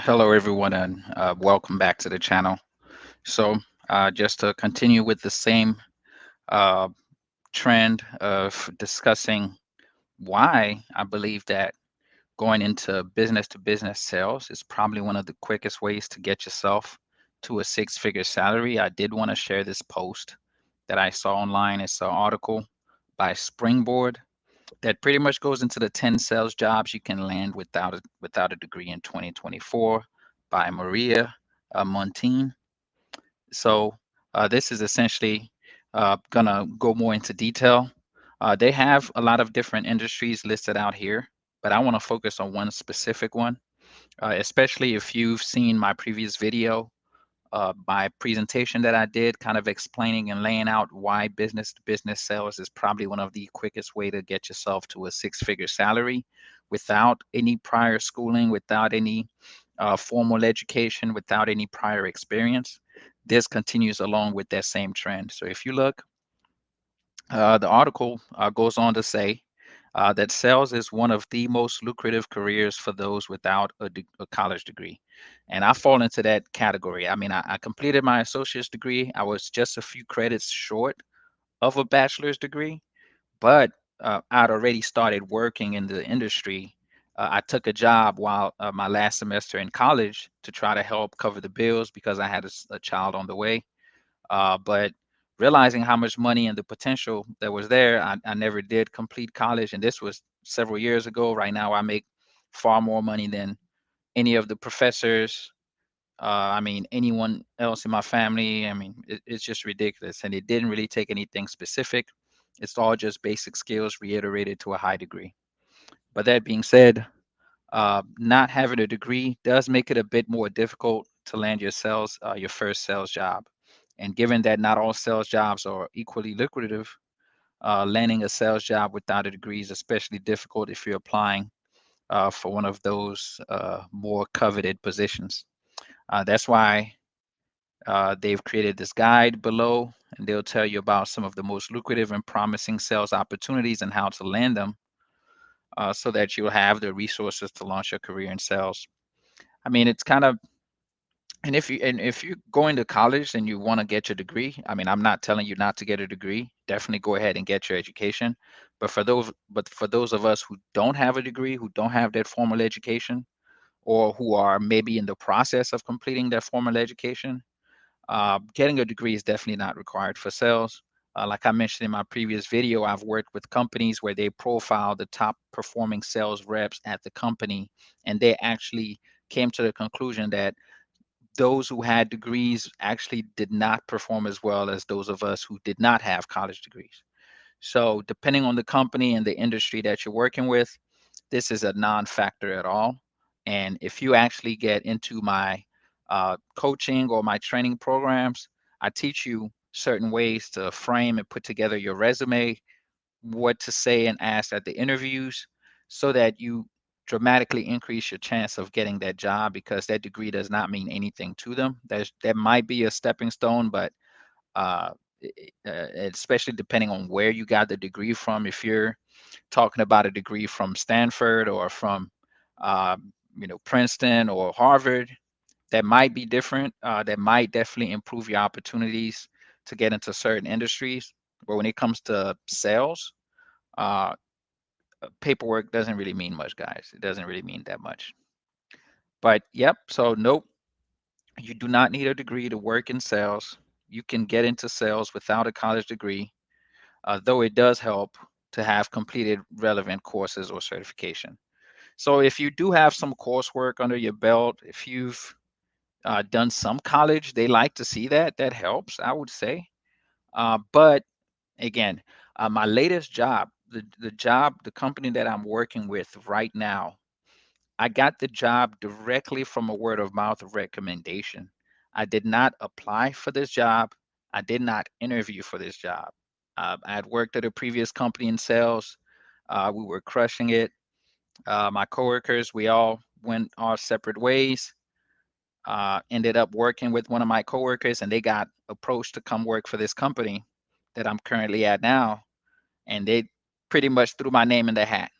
Hello, everyone, and welcome back to the channel. So, just to continue with the same uh, trend of discussing why I believe that going into business to business sales is probably one of the quickest ways to get yourself to a six-figure salary. I did want to share this post that I saw online. It's an article by Springboard that pretty much goes into the 10 sales jobs you can land without a degree in 2024 by Maria Montine. So this is essentially gonna go more into detail. They have a lot of different industries listed out here, but I want to focus on one specific one, especially if you've seen my previous video, my presentation that I did, kind of explaining and laying out why business to business sales is probably one of the quickest way to get yourself to a six-figure salary without any prior schooling, without any formal education, without any prior experience. This continues along with that same trend. So if you look, the article goes on to say that sales is one of the most lucrative careers for those without a college degree. And I fall into that category. I mean, I completed my associate's degree. I was just a few credits short of a bachelor's degree, but I'd already started working in the industry. I took a job while my last semester in college to try to help cover the bills because I had a child on the way. But realizing how much money and the potential that was there, I never did complete college. And this was several years ago. Right now, I make far more money than any of the professors. I mean, anyone else in my family. I mean, it's just ridiculous. And it didn't really take anything specific. It's all just basic skills reiterated to a high degree. But that being said, not having a degree does make it a bit more difficult to land your first sales job. And given that not all sales jobs are equally lucrative, landing a sales job without a degree is especially difficult if you're applying for one of those more coveted positions. That's why they've created this guide below, and they'll tell you about some of the most lucrative and promising sales opportunities and how to land them so that you'll have the resources to launch your career in sales. I mean, it's kind of, and if you're going to college and you want to get your degree, I mean, I'm not telling you not to get a degree. Definitely go ahead and get your education. But for those of us who don't have a degree, who don't have that formal education, or who are maybe in the process of completing their formal education, getting a degree is definitely not required for sales. Like I mentioned in my previous video, I've worked with companies where they profile the top performing sales reps at the company, and they actually came to the conclusion that those who had degrees actually did not perform as well as those of us who did not have college degrees. So, depending on the company and the industry that you're working with, this is a non-factor at all. And if you actually get into my coaching or my training programs, I teach you certain ways to frame and put together your resume, what to say and ask at the interviews, so that you dramatically increase your chance of getting that job because that degree does not mean anything to them. That might be a stepping stone, but uh, especially depending on where you got the degree from. If you're talking about a degree from Stanford or from uh, Princeton or Harvard, that might be different. That might definitely improve your opportunities to get into certain industries. But when it comes to sales, uh, paperwork doesn't really mean much, guys. It doesn't really mean that much. But yep, so nope, you do not need a degree to work in sales. You can get into sales without a college degree, though it does help to have completed relevant courses or certification. So if you do have some coursework under your belt, if you've done some college, they like to see that. That helps, I would say. But again, my latest job, the company that I'm working with right now, I got the job directly from a word of mouth recommendation. I did not apply for this job. I did not interview for this job. I had worked at a previous company in sales. We were crushing it. My coworkers, we all went our separate ways. Ended up working with one of my coworkers, and they got approached to come work for this company that I'm currently at now. And they pretty much threw my name in the hat.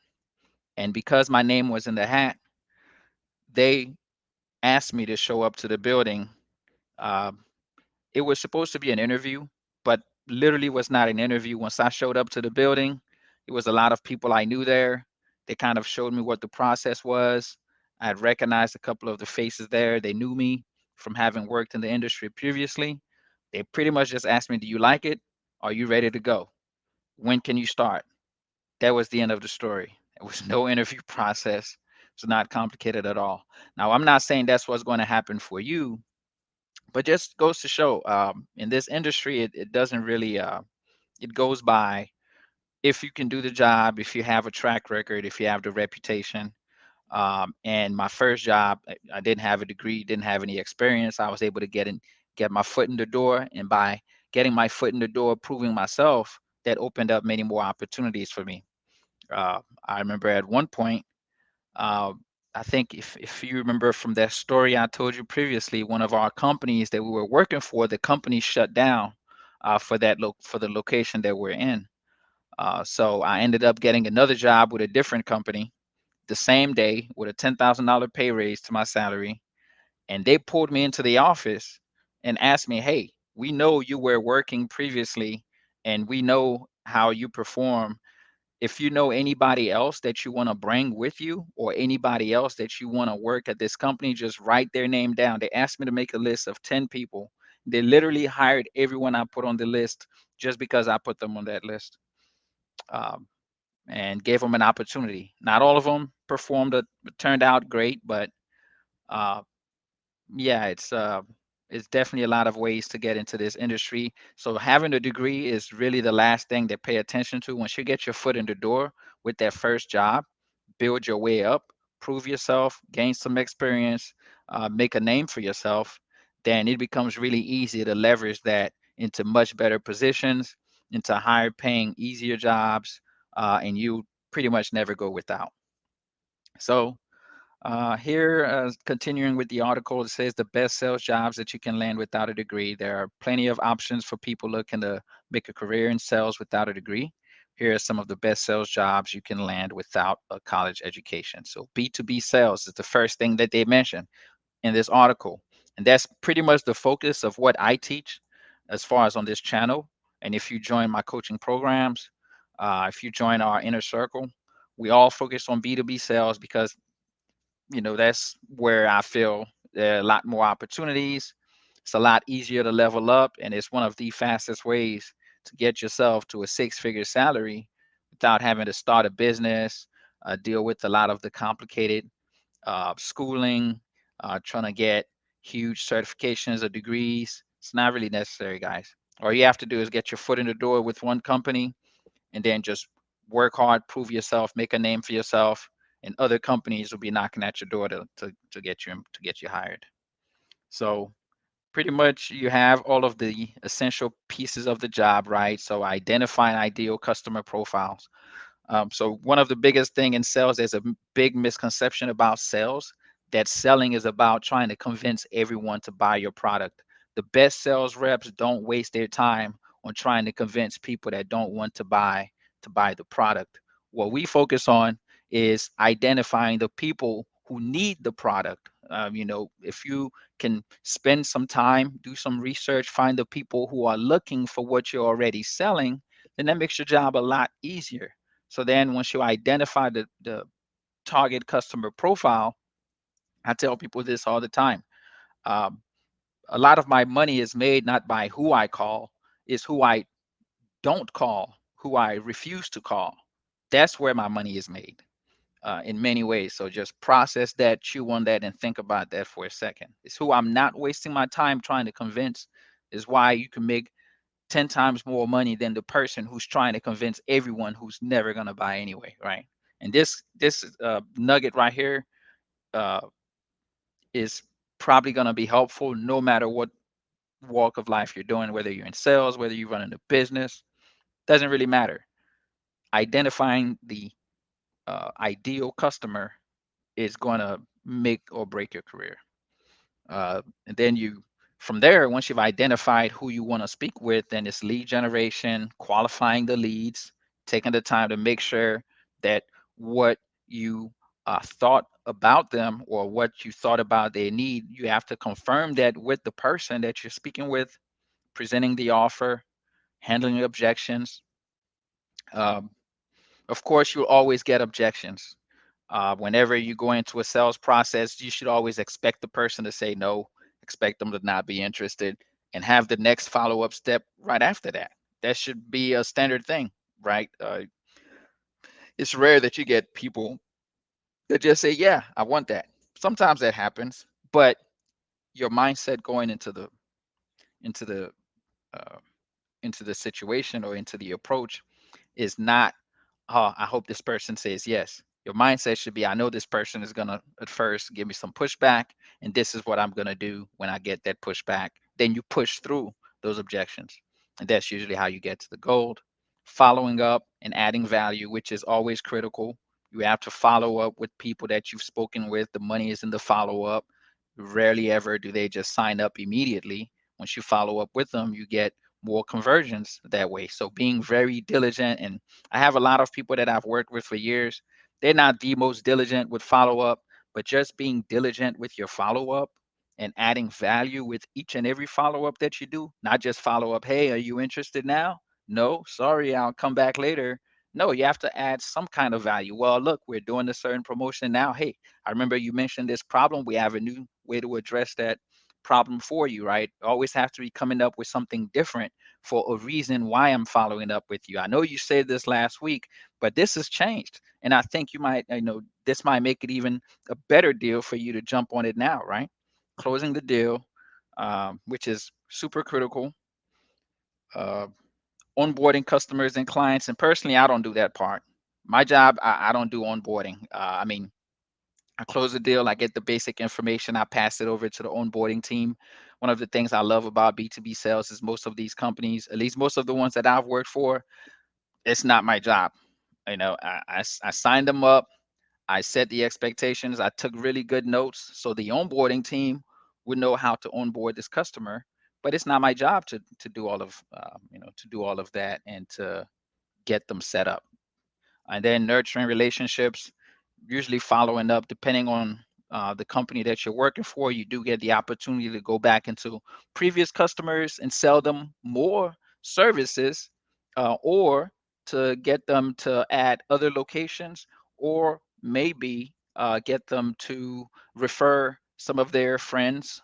And because my name was in the hat, they asked me to show up to the building. Um, it was supposed to be an interview, but literally was not an interview. Once I showed up to the building, it was a lot of people I knew there. They kind of showed me what the process was. I had recognized a couple of the faces there. They knew me from having worked in the industry previously. They pretty much just asked me, "Do you like it? Are you ready to go? When can you start?" That was the end of the story. There was no interview process. It's not complicated at all. Now, I'm not saying that's what's going to happen for you, but just goes to show in this industry, it doesn't really, it goes by if you can do the job, if you have a track record, if you have the reputation. And my first job, I didn't have a degree, didn't have any experience. I was able to get my foot in the door. And by getting my foot in the door, proving myself, that opened up many more opportunities for me. I remember at one point, uh, I think if you remember from that story I told you previously, one of our companies that we were working for, the company shut down for for the location that we're in. So I ended up getting another job with a different company the same day with a $10,000 pay raise to my salary, and they pulled me into the office and asked me, "Hey, we know you were working previously, and we know how you perform. If you know anybody else that you want to bring with you or anybody else that you want to work at this company, just write their name down." They asked me to make a list of 10 people. They literally hired everyone I put on the list just because I put them on that list, um, and gave them an opportunity. Not all of them turned out great, but uh, yeah, it's definitely a lot of ways to get into this industry. So having a degree is really the last thing to pay attention to. Once you get your foot in the door with that first job, build your way up, prove yourself, gain some experience, make a name for yourself, then it becomes really easy to leverage that into much better positions, into higher paying, easier jobs, and you pretty much never go without. So here, continuing with the article, it says the best sales jobs that you can land without a degree. There are plenty of options for people looking to make a career in sales without a degree. Here are some of the best sales jobs you can land without a college education. So B2B sales is the first thing that they mention in this article. And that's pretty much the focus of what I teach as far as on this channel. And if you join my coaching programs, if you join our inner circle, we all focus on B2B sales because that's where I feel there are a lot more opportunities. It's a lot easier to level up, and it's one of the fastest ways to get yourself to a six-figure salary without having to start a business, deal with a lot of the complicated schooling, trying to get huge certifications or degrees. It's not really necessary, guys. All you have to do is get your foot in the door with one company and then just work hard, prove yourself, make a name for yourself, and other companies will be knocking at your door to get you hired. So pretty much you have all of the essential pieces of the job, right? So identifying ideal customer profiles. So one of the biggest thing in sales, there's a big misconception about sales that selling is about trying to convince everyone to buy your product. The best sales reps don't waste their time on trying to convince people that don't want to buy the product. What we focus on is identifying the people who need the product. If you can spend some time, do some research, find the people who are looking for what you're already selling, then that makes your job a lot easier. So then once you identify the target customer profile, I tell people this all the time. Um, a lot of my money is made not by who I call, is who I don't call, who I refuse to call. That's where my money is made in many ways. So just process that, chew on that, and think about that for a second. It's who I'm not wasting my time trying to convince, is why you can make 10 times more money than the person who's trying to convince everyone who's never going to buy anyway, right? And this nugget right here uh, is probably going to be helpful no matter what walk of life you're doing, whether you're in sales, whether you're running a business, doesn't really matter. Identifying the ideal customer is going to make or break your career. And then from there, once you've identified who you want to speak with, then it's lead generation, qualifying the leads, taking the time to make sure that what you thought about them or what you thought about their need, you have to confirm that with the person that you're speaking with, presenting the offer, handling objections. Um, of course, you'll always get objections. Whenever you go into a sales process, you should always expect the person to say no, expect them to not be interested, and have the next follow up step right after that. That should be a standard thing, right? It's rare that you get people that just say, "Yeah, I want that." Sometimes that happens, but your mindset going into the uh, into the situation or into the approach is not, oh, I hope this person says yes. Your mindset should be, I know this person is going to at first give me some pushback, and this is what I'm going to do when I get that pushback. Then you push through those objections. And that's usually how you get to the goal. Following up and adding value, which is always critical. You have to follow up with people that you've spoken with. The money is in the follow up. Rarely ever do they just sign up immediately. Once you follow up with them, you get more conversions that way. So being very diligent, and I have a lot of people that I've worked with for years. They're not the most diligent with follow up, but just being diligent with your follow up and adding value with each and every follow up that you do, not just follow up, hey, are you interested now? No, sorry, I'll come back later. No, you have to add some kind of value. Well, look, we're doing a certain promotion now. Hey, I remember you mentioned this problem. We have a new way to address that problem for you, right? Always have to be coming up with something different for a reason why I'm following up with you. I know you said this last week, but this has changed. And I think you might, this might make it even a better deal for you to jump on it now, right? Closing the deal, which is super critical. Uh, Onboarding customers and clients. And personally, I don't do that part. My job, I don't do onboarding. I mean, I close the deal, I get the basic information, I pass it over to the onboarding team. One of the things I love about B2B sales is most of these companies, at least most of the ones that I've worked for, it's not my job. I signed them up, I set the expectations, I took really good notes so the onboarding team would know how to onboard this customer. But it's not my job to do all of to do all of that and to get them set up. And then nurturing relationships, usually following up, depending on the company that you're working for, you do get the opportunity to go back into previous customers and sell them more services, or to get them to add other locations, or maybe get them to refer some of their friends,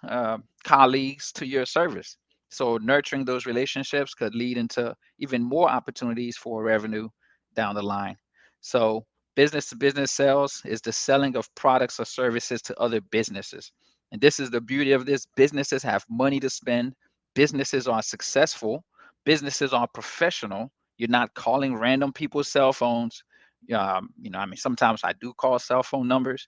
colleagues to your service. So nurturing those relationships could lead into even more opportunities for revenue down the line. So business to business sales is the selling of products or services to other businesses. And this is the beauty of this. Businesses have money to spend. Businesses are successful. Businesses are professional. You're not calling random people's cell phones. I mean, sometimes I do call cell phone numbers,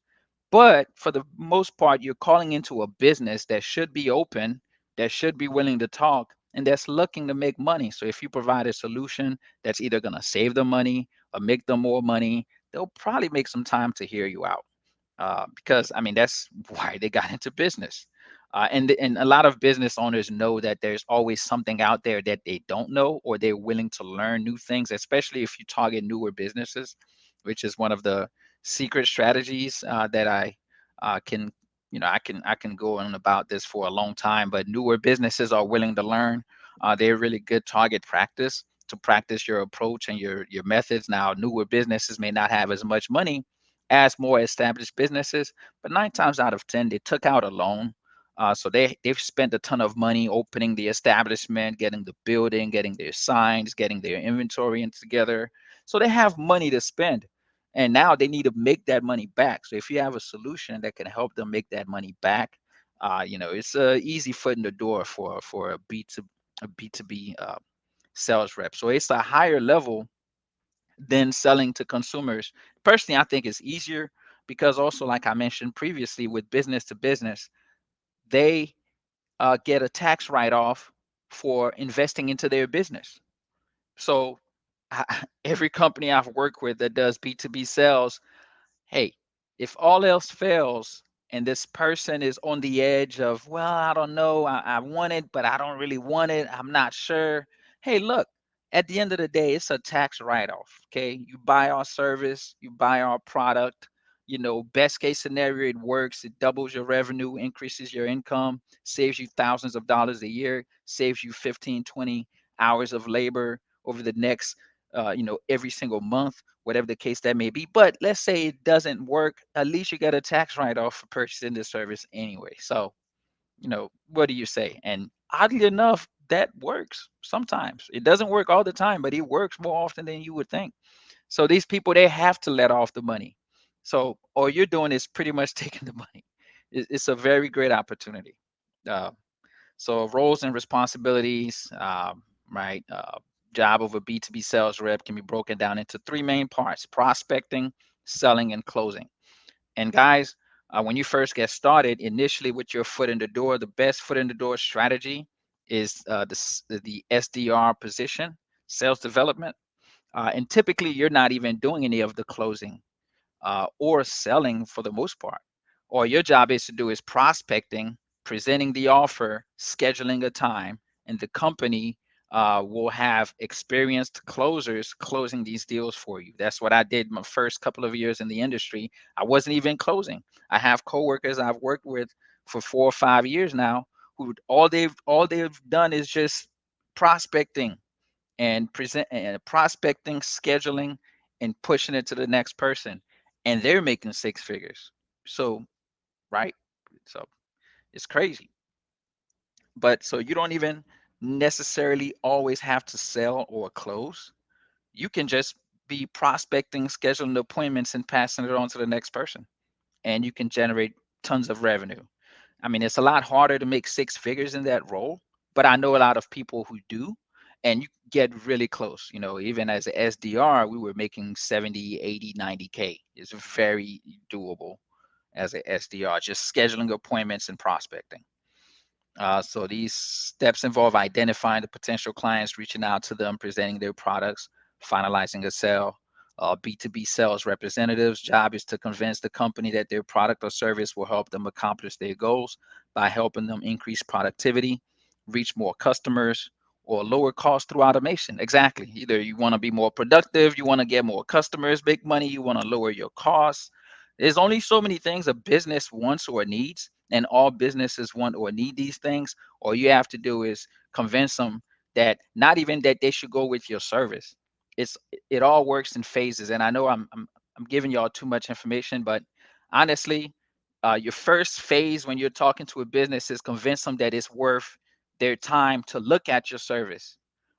but for the most part, you're calling into a business that should be open, that should be willing to talk, and that's looking to make money. So if you provide a solution that's either going to save them money or make them more money, they'll probably make some time to hear you out, because I mean that's why they got into business. And a lot of business owners know that there's always something out there that they don't know, or they're willing to learn new things, especially if you target newer businesses, which is one of the secret strategies that I can, I can go on about this for a long time. But newer businesses are willing to learn. They're really good target practice to practice your approach and your methods. Now, newer businesses may not have as much money as more established businesses, but 9 times out of 10, they took out a loan. So they've spent a ton of money opening the establishment, getting the building, getting their signs, getting their inventory in together. So they have money to spend, and now they need to make that money back. So if you have a solution that can help them make that money back, it's a easy foot in the door for a B2B sales rep. So it's a higher level than selling to consumers. Personally, I think it's easier because also, like I mentioned previously, with business to business, they get a tax write-off for investing into their business. So every company I've worked with that does B2B sales, hey, if all else fails and this person is on the edge of, well, I don't know, I want it, but I don't really want it, I'm not sure. Hey, look, at the end of the day, it's a tax write off. Okay. You buy our service, you buy our product. best case scenario, it works. It doubles your revenue, increases your income, saves you thousands of dollars a year, saves you 15, 20 hours of labor over the next, every single month, whatever the case that may be. But let's say it doesn't work. At least you get a tax write-off for purchasing the service anyway. So, what do you say? And oddly enough, that works sometimes. It doesn't work all the time, but it works more often than you would think. So these people, they have to let off the money. So all you're doing is pretty much taking the money. It's a very great opportunity. Uh, so roles and responsibilities, right? Job of a B2B sales rep can be broken down into three main parts: prospecting, selling, and closing. And guys, when you first get started, initially with your foot in the door, the best foot in the door strategy is the SDR position, sales development. And typically, you're not even doing any of the closing or selling for the most part. All your job is to do is prospecting, presenting the offer, scheduling a time, and the company will have experienced closers closing these deals for you. That's what I did my first couple of years in the industry. I wasn't even closing. I have coworkers I've worked with for 4 or 5 years now who all they've done is just prospecting and present and prospecting, scheduling, and pushing it to the next person, and they're making six figures. So, right? So it's crazy. But so you don't even necessarily always have to sell or close. You can just be prospecting, scheduling appointments, and passing it on to the next person, and you can generate tons of revenue. I mean, it's a lot harder to make six figures in that role, but I know a lot of people who do, and you get really close. Even as a SDR, we were making 70, 80, 90K. It's very doable as a SDR, just scheduling appointments and prospecting. So these steps involve identifying the potential clients, reaching out to them, presenting their products, finalizing a sale. B2B sales representatives' job is to convince the company that their product or service will help them accomplish their goals by helping them increase productivity, reach more customers, or lower costs through automation. Exactly. Either you want to be more productive, you want to get more customers, make money, you want to lower your costs. There's only so many things a business wants or needs, and all businesses want or need these things. All you have to do is convince them that not even that they should go with your service. It's it all works in phases. And I know I'm giving y'all too much information, but honestly, your first phase when you're talking to a business is convince them that it's worth their time to look at your service,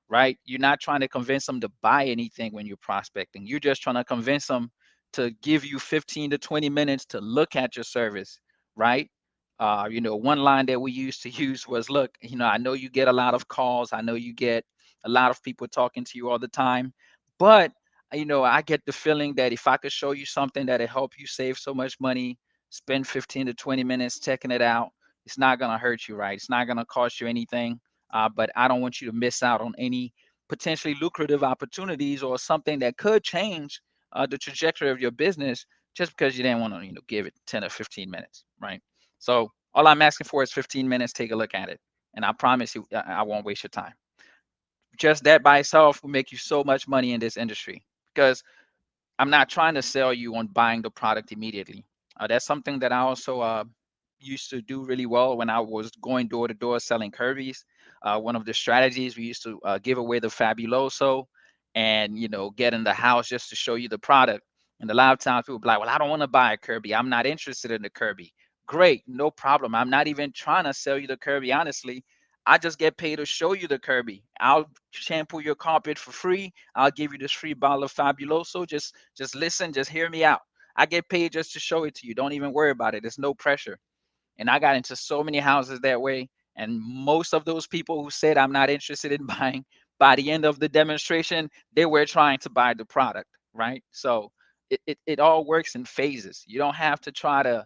right? You're not trying to convince them to buy anything when you're prospecting. You're just trying to convince them to give you 15 to 20 minutes to look at your service, right? One line that we used to use was, look, I know you get a lot of calls. I know you get a lot of people talking to you all the time, but I get the feeling that if I could show you something that'll help you save so much money, spend 15 to 20 minutes checking it out, it's not going to hurt you, right? It's not going to cost you anything. But I don't want you to miss out on any potentially lucrative opportunities or something that could change the trajectory of your business just because you didn't want to, give it 10 or 15 minutes, right? So all I'm asking for is 15 minutes. Take a look at it, and I promise you, I won't waste your time. Just that by itself will make you so much money in this industry because I'm not trying to sell you on buying the product immediately. That's something that I also used to do really well when I was going door to door selling Kirby's. One of the strategies we used to give away the Fabuloso and get in the house just to show you the product. And a lot of times people be like, "Well, I don't want to buy a Kirby. I'm not interested in the Kirby." Great, no problem. I'm not even trying to sell you the Kirby. Honestly, I just get paid to show you the Kirby. I'll shampoo your carpet for free. I'll give you this free bottle of Fabuloso. Just listen, just hear me out. I get paid just to show it to you. Don't even worry about it. There's no pressure. And I got into so many houses that way. And most of those people who said I'm not interested in buying, by the end of the demonstration, they were trying to buy the product, right? So it all works in phases. You don't have to try to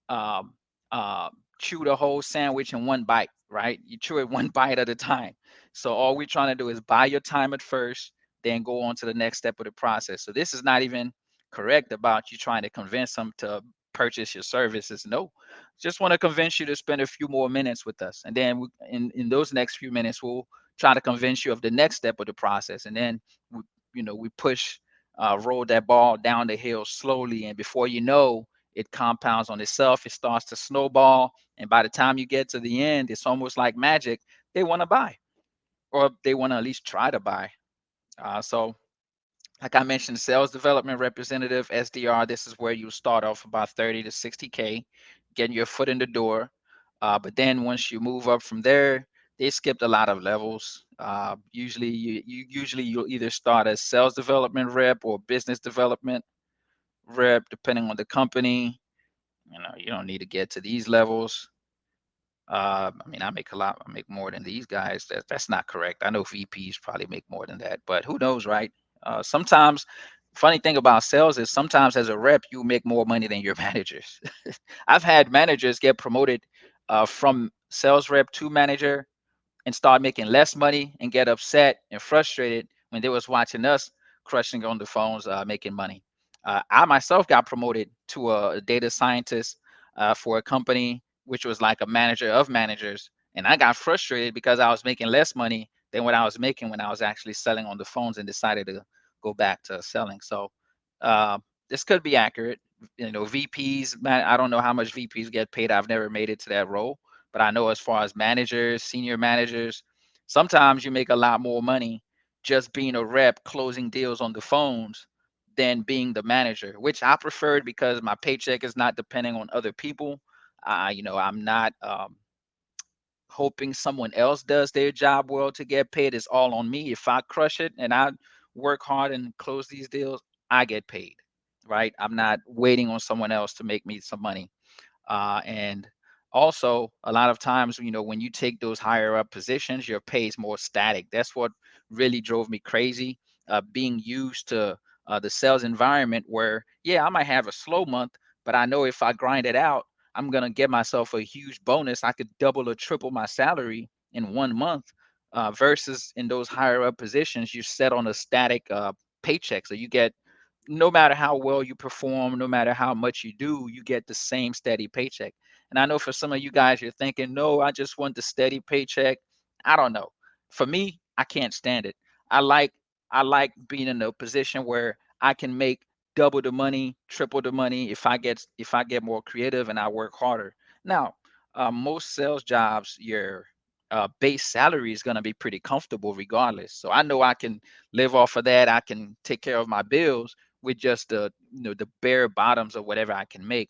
um, uh, chew the whole sandwich in one bite, right? You chew it one bite at a time. So all we're trying to do is buy your time at first, then go on to the next step of the process. So this is not even correct about you trying to convince them to purchase your services. No, just want to convince you to spend a few more minutes with us. And then in those next few minutes, we'll try to convince you of the next step of the process. And then, we push, roll that ball down the hill slowly. And before you know, it compounds on itself. It starts to snowball. And by the time you get to the end, it's almost like magic. They want to buy, or they want to at least try to buy. So like I mentioned, sales development representative, SDR, this is where you start off about 30 to 60K, getting your foot in the door. But then once you move up from there, they skipped a lot of levels. Usually, you'll either start as sales development rep or business development rep, depending on the company. You don't need to get to these levels. I mean, I make a lot. I make more than these guys. That's not correct. I know VPs probably make more than that, but who knows, right? Sometimes, funny thing about sales is sometimes as a rep, you make more money than your managers. I've had managers get promoted from sales rep to manager and start making less money and get upset and frustrated when they was watching us crushing on the phones, making money. I myself got promoted to a data scientist for a company, which was like a manager of managers. And I got frustrated because I was making less money than what I was making when I was actually selling on the phones, and decided to go back to selling. So uh, this could be accurate. VPs, man, I don't know how much VPs get paid. I've never made it to that role, but I know as far as managers, senior managers, sometimes you make a lot more money just being a rep closing deals on the phones than being the manager, which I preferred because my paycheck is not depending on other people. I'm not hoping someone else does their job well to get paid. It's all on me. If I crush it and I work hard and close these deals, I get paid, right? I'm not waiting on someone else to make me some money. And also, a lot of times, when you take those higher up positions, your pay is more static. That's what really drove me crazy. Being used to the sales environment where, yeah, I might have a slow month, but I know if I grind it out, I'm gonna get myself a huge bonus. I could double or triple my salary in 1 month. Versus in those higher up positions, you're set on a static paycheck. So you get, no matter how well you perform, no matter how much you do, you get the same steady paycheck. And I know for some of you guys, you're thinking, no, I just want the steady paycheck. I don't know. For me, I can't stand it. I like I like being in a position where I can make double the money, triple the money if I get more creative and I work harder. Now, most sales jobs, your base salary is going to be pretty comfortable regardless. So I know I can live off of that. I can take care of my bills with just the bare bottoms of whatever I can make.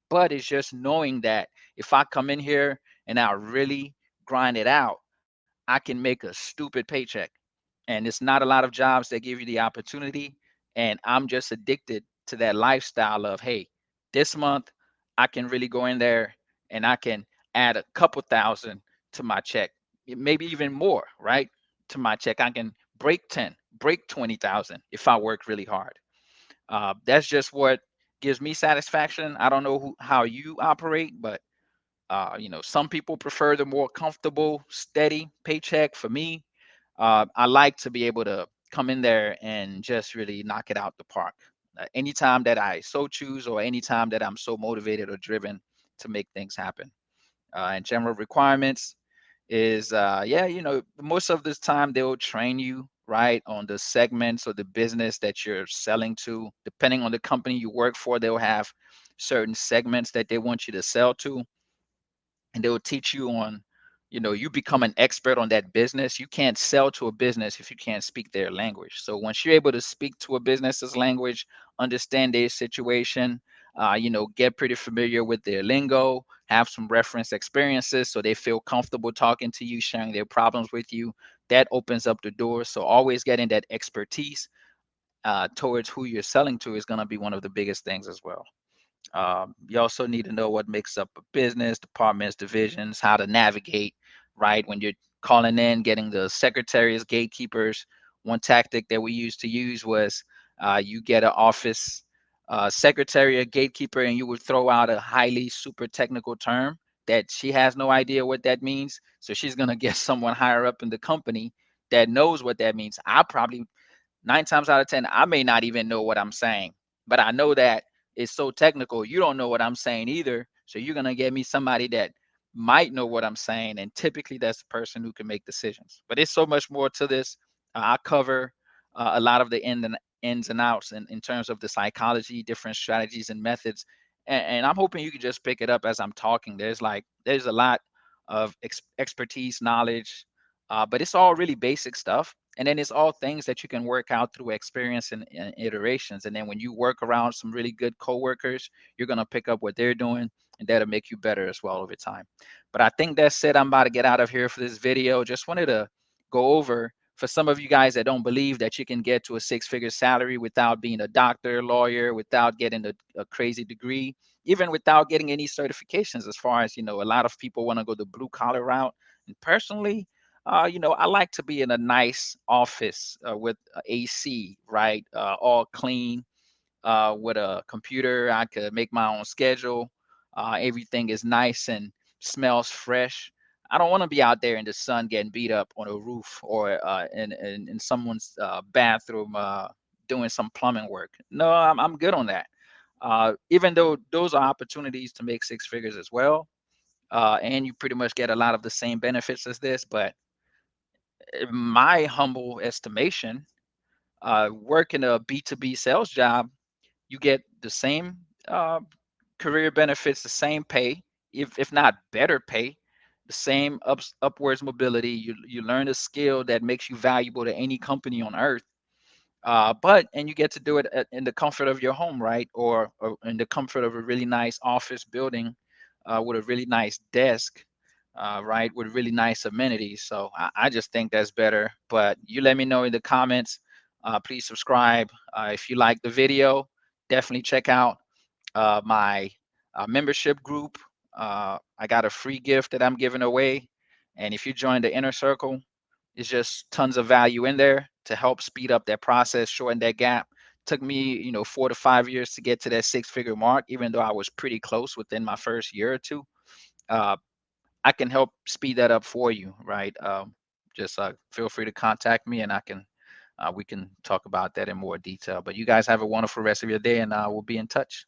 But it's just knowing that if I come in here and I really grind it out, I can make a stupid paycheck. And it's not a lot of jobs that give you the opportunity. And I'm just addicted to that lifestyle of, hey, this month I can really go in there and I can add a couple thousand to my check, maybe even more, right? To my check. I can break 10, break 20,000 if I work really hard. That's just what gives me satisfaction. I don't know how you operate, but some people prefer the more comfortable, steady paycheck. For me, I like to be able to come in there and just really knock it out the park. Anytime that I so choose, or anytime that I'm so motivated or driven to make things happen. And general requirements is, yeah, most of this time they'll train you right on the segments or the business that you're selling to. Depending on the company you work for, they'll have certain segments that they want you to sell to, and they will teach you on, you become an expert on that business. You can't sell to a business if you can't speak their language. So once you're able to speak to a business's language, understand their situation, get pretty familiar with their lingo, have some reference experiences so they feel comfortable talking to you, sharing their problems with you, that opens up the door. So always getting that expertise towards who you're selling to is going to be one of the biggest things as well. You also need to know what makes up a business, departments, divisions, how to navigate, right? When you're calling in, getting the secretaries, gatekeepers. One tactic that we used to use was you get an office secretary or gatekeeper, and you would throw out a highly super technical term that she has no idea what that means. So she's going to get someone higher up in the company that knows what that means. I probably 9 times out of 10, I may not even know what I'm saying, but I know that it's so technical. You don't know what I'm saying either. So you're going to get me somebody that might know what I'm saying. And typically that's the person who can make decisions. But it's so much more to this. I cover a lot of the ins and outs in terms of the psychology, different strategies and methods. and I'm hoping you can just pick it up as I'm talking. There's a lot of expertise, knowledge, but it's all really basic stuff. And then it's all things that you can work out through experience and iterations. And then when you work around some really good coworkers, you're gonna pick up what they're doing, and that'll make you better as well over time. But I think that's it. I'm about to get out of here for this video. Just wanted to go over for some of you guys that don't believe that you can get to a six-figure salary without being a doctor, lawyer, without getting a crazy degree, even without getting any certifications. As far as a lot of people want to go the blue collar route. And personally, I like to be in a nice office with AC, right? All clean, with a computer. I could make my own schedule. Everything is nice and smells fresh. I don't want to be out there in the sun getting beat up on a roof or in someone's bathroom doing some plumbing work. No, I'm good on that. Even though those are opportunities to make six figures as well, and you pretty much get a lot of the same benefits as this, but in my humble estimation, working a B2B sales job, you get the same uh, career benefits, the same pay, if not better pay, the same upwards mobility. You learn a skill that makes you valuable to any company on earth. And you get to do it in the comfort of your home, right? Or in the comfort of a really nice office building with a really nice desk, right? With really nice amenities. So I just think that's better. But you let me know in the comments. Please subscribe. If you like the video, definitely check out my membership group. I got a free gift that I'm giving away. And if you join the inner circle, it's just tons of value in there to help speed up that process, shorten that gap. Took me, 4 to 5 years to get to that six-figure mark, even though I was pretty close within my first year or two. Uh, I can help speed that up for you, right? Just feel free to contact me, and we can talk about that in more detail. But you guys have a wonderful rest of your day, and we'll be in touch.